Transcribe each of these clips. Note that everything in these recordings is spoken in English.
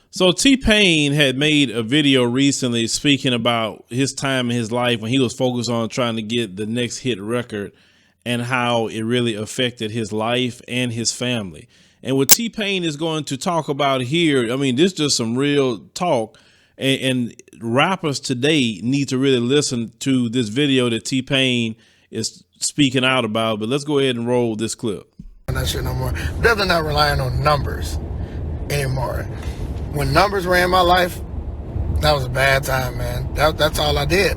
So T-Pain had made a video recently speaking about his time in his life when he was focused on trying to get the next hit record and how it really affected his life and his family. And what T-Pain is going to talk about here, I mean, this is just some real talk, and rappers today need to really listen to this video that T-Pain is speaking out about. But let's go ahead and roll this clip. That shit no more. Definitely not relying on numbers anymore. When numbers were in my life, that was a bad time, man. That's all I did.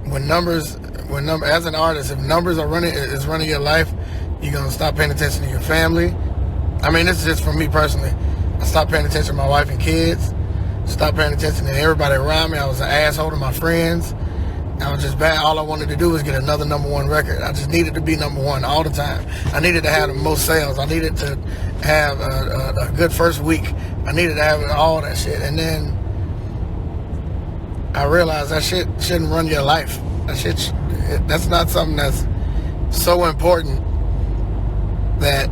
When numbers, as an artist, if numbers are running your life, you're gonna stop paying attention to your family. I mean, this is just for me personally. I stopped paying attention to my wife and kids. Stopped paying attention to everybody around me. I was an asshole to my friends. I was just bad. All I wanted to do was get another #1 record. I just needed to be #1 all the time. I needed to have the most sales. I needed to have a good first week. I needed to have all that shit. And then I realized that shit shouldn't run your life. That's not something that's so important that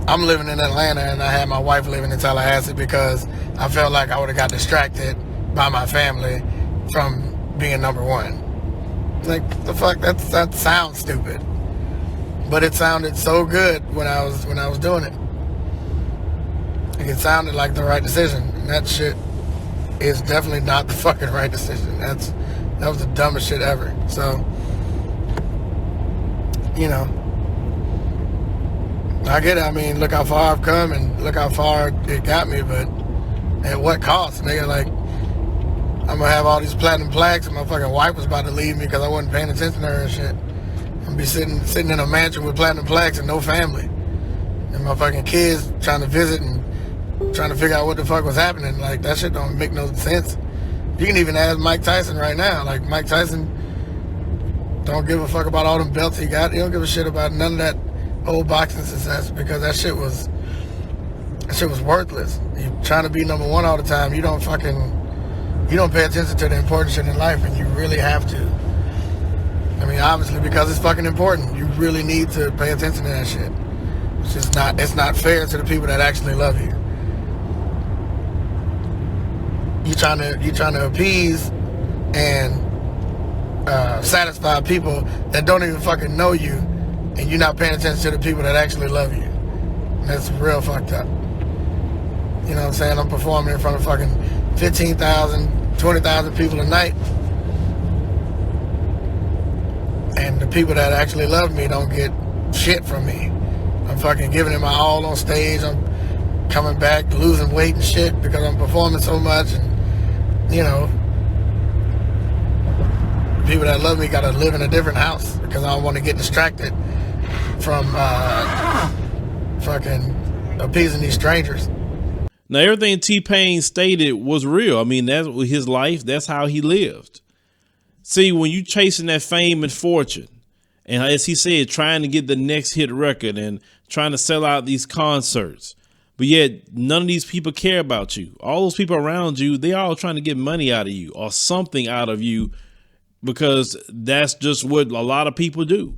I'm living in Atlanta and I had my wife living in Tallahassee because I felt like I would have got distracted by my family from being #1. Like, the fuck, that sounds stupid, but it sounded so good when I was doing it. Like, it sounded like the right decision. And that shit is definitely not the fucking right decision. That was the dumbest shit ever. So, you know, I get it. I mean, look how far I've come and look how far it got me, but at what cost, nigga? Like, I'm gonna have all these platinum plaques and my fucking wife was about to leave me because I wasn't paying attention to her and shit. I'm gonna be sitting in a mansion with platinum plaques and no family. And my fucking kids trying to visit and trying to figure out what the fuck was happening. Like, that shit don't make no sense. You can even ask Mike Tyson right now. Like, Mike Tyson don't give a fuck about all them belts he got. He don't give a shit about none of that old boxing success because that shit was worthless. You trying to be #1 all the time. You don't pay attention to the important shit in life, and you really have to. I mean, obviously, because it's fucking important. You really need to pay attention to that shit. It's not fair to the people that actually love you. You trying to appease and satisfy people that don't even fucking know you, and you're not paying attention to the people that actually love you. That's real fucked up. You know what I'm saying? I'm performing in front of fucking 15,000, 20,000 people a night, and the people that actually love me don't get shit from me. I'm fucking giving it my all on stage. I'm coming back, losing weight and shit because I'm performing so much, and you know, people that love me gotta live in a different house because I don't want to get distracted from fucking appeasing these strangers. Now, everything T-Pain stated was real. I mean, that's his life. That's how he lived. See, when you chasing that fame and fortune, and as he said, trying to get the next hit record and trying to sell out these concerts, but yet none of these people care about you. All those people around you, they all trying to get money out of you or something out of you because that's just what a lot of people do.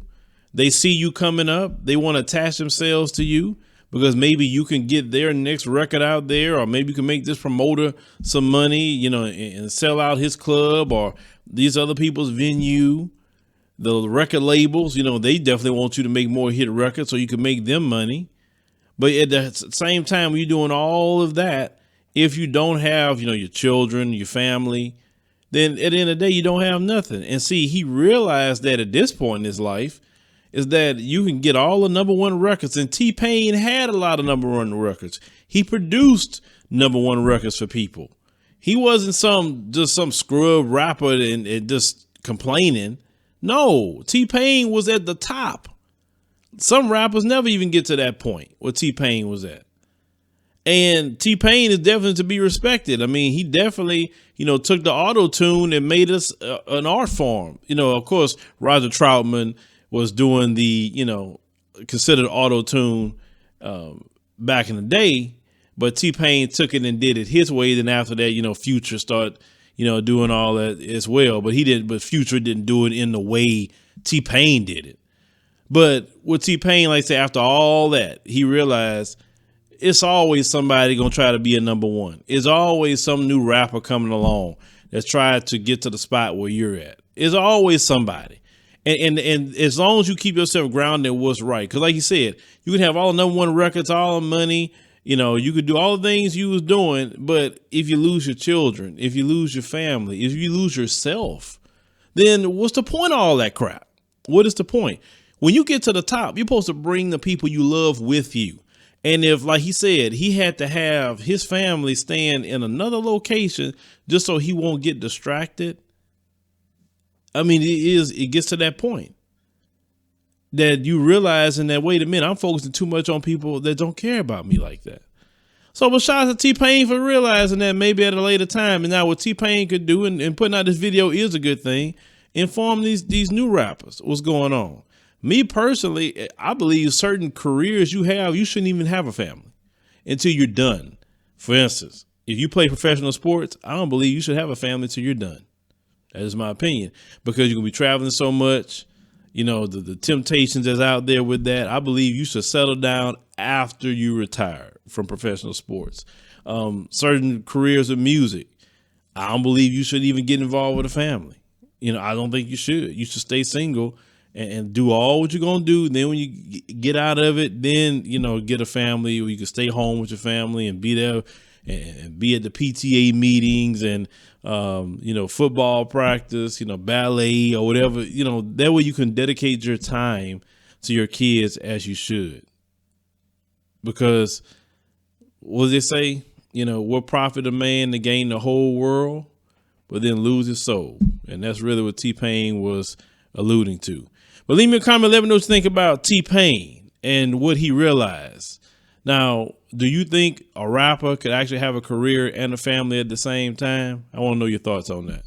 They see you coming up. They want to attach themselves to you because maybe you can get their next record out there, or maybe you can make this promoter some money, you know, and sell out his club or these other people's venue. The record labels, you know, they definitely want you to make more hit records so you can make them money. But at the same time, when you're doing all of that, if you don't have, you know, your children, your family, then at the end of the day, you don't have nothing. And see, he realized that at this point in his life is that you can get all the #1 records. And T-Pain had a lot of #1 records. He produced #1 records for people. He wasn't just some scrub rapper and just complaining. No, T-Pain was at the top. Some rappers never even get to that point where T-Pain was at. And T-Pain is definitely to be respected. I mean, he definitely, you know, took the auto-tune and made us an art form. You know, of course, Roger Troutman was doing the, you know, considered auto-tune back in the day. But T-Pain took it and did it his way. Then after that, you know, Future started, you know, doing all that as well. But Future didn't do it in the way T-Pain did it. But with T-Pain, like I say, after all that, he realized it's always somebody gonna try to be a number one. It's always some new rapper coming along that's trying to get to the spot where you're at. It's always somebody. And as long as you keep yourself grounded in what's right, because like you said, you can have all the number one records, all the money, you could do all the things you was doing, but if you lose your children, if you lose your family, if you lose yourself, then what's the point of all that crap? What is the point? When you get to the top, you're supposed to bring the people you love with you. And if, like he said, he had to have his family stand in another location just so he won't get distracted, I mean, it gets to that point that you realizing that, wait a minute, I'm focusing too much on people that don't care about me like that. So, but shout out to T-Pain for realizing that maybe at a later time. And now what T-Pain could do, and putting out this video is a good thing, inform these new rappers what's going on. Me personally, I believe certain careers you have, you shouldn't even have a family until you're done. For instance, if you play professional sports, I don't believe you should have a family until you're done. That is my opinion, because you're gonna be traveling so much, the temptations that's out there with that. I believe you should settle down after you retire from professional sports. Certain careers of music, I don't believe you should even get involved with a family. I don't think you should. You should stay single and do all what you're gonna do. Then when you get out of it, then get a family, or you can stay home with your family and be there and be at the PTA meetings and football practice, ballet or whatever, that way you can dedicate your time to your kids as you should. Because what does it say? What profit a man to gain the whole world, but then lose his soul? And that's really what T-Pain was alluding to. But leave me a comment, let me know what you think about T-Pain and what he realized. Now, do you think a rapper could actually have a career and a family at the same time? I want to know your thoughts on that.